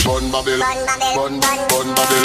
bun bubble, bun bubble.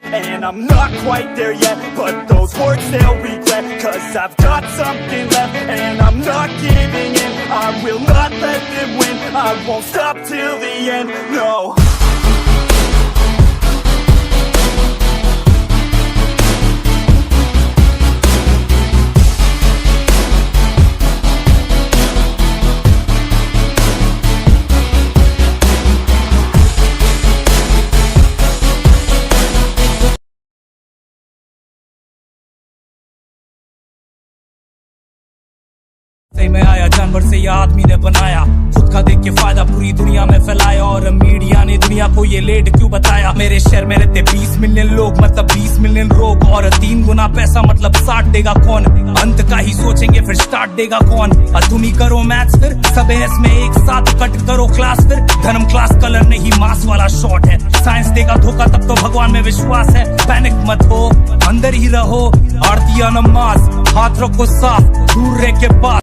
And I'm not quite there yet, but those words they'll regret, 'cause I've got something left, and I'm not giving in. I will not let them win, I won't stop till the end, no. सही में आया जानवर से ये आदमी ने बनाया, खुद का देख के फायदा पूरी दुनिया में फैलाया, और मीडिया ने दुनिया को ये लेट क्यों बताया। मेरे शहर में रहते 20 मिलियन लोग, मतलब 20 मिलियन रोग, और 3 गुना पैसा मतलब 60 देगा कौन। अंत का ही सोचेंगे फिर स्टार्ट देगा कौन। और तुम ही करो मैथ्स फिर सब एस में एक साथ कट करो क्लास, फिर धर्म क्लास कलर नहीं मास वाला शॉट है। साइंस देगा धोखा तब तो भगवान में विश्वास है। पैनिक मत हो, अंदर ही रहो, आरती या नमाज, हाथ रखो साफ, दूर रह के पास।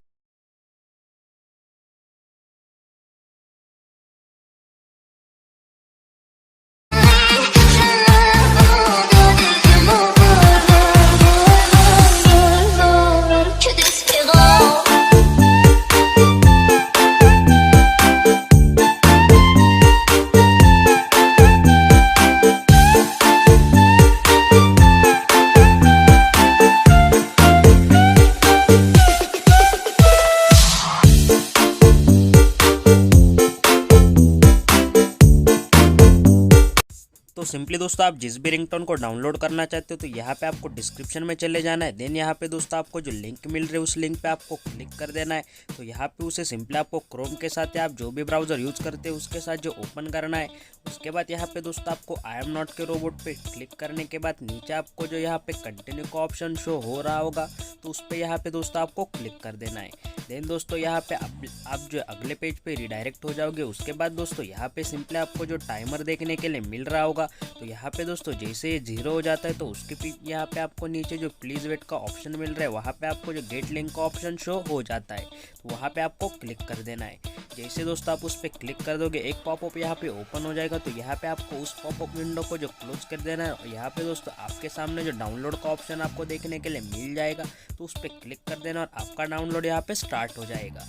तो सिंपली दोस्तों आप जिस भी रिंगटोन को डाउनलोड करना चाहते हो तो यहाँ पे आपको डिस्क्रिप्शन में चले जाना है। देन यहाँ पे दोस्तों आपको जो लिंक मिल रही है उस लिंक पे आपको क्लिक कर देना है। तो यहाँ पे उसे सिंपली आपको क्रोम के साथ या आप जो भी ब्राउजर यूज करते हो उसके साथ जो ओपन करना है। उसके बाद यहाँ पे दोस्तों आपको आई एम नॉट के रोबोट पे क्लिक करने के बाद नीचे आपको जो यहाँ पे कंटिन्यू का ऑप्शन शो हो रहा होगा तो उस पर यहाँ पे दोस्तों आपको क्लिक कर देना है। देन दोस्तों यहाँ पे आप जो अगले पेज पे रिडायरेक्ट हो जाओगे। उसके बाद दोस्तों यहाँ पे सिंपली आपको जो टाइमर देखने के लिए मिल रहा होगा तो यहाँ पे दोस्तों जैसे ये 0 हो जाता है तो उसके यहाँ पे आपको नीचे जो प्लीज वेट का ऑप्शन मिल रहा है वहाँ पे आपको जो गेट लिंक का ऑप्शन शो हो जाता है तो वहाँ पे आपको क्लिक कर देना है। जैसे दोस्तों आप उस पर क्लिक कर दोगे एक पॉपअप यहाँ पे ओपन हो जाएगा तो यहाँ पे आपको उस पॉपअप विंडो को जो क्लोज कर देना है। और यहाँ पे दोस्तों आपके सामने जो डाउनलोड का ऑप्शन आपको देखने के लिए मिल जाएगा तो उस पर क्लिक कर देना और आपका डाउनलोड यहाँ पे स्टार्ट हो जाएगा।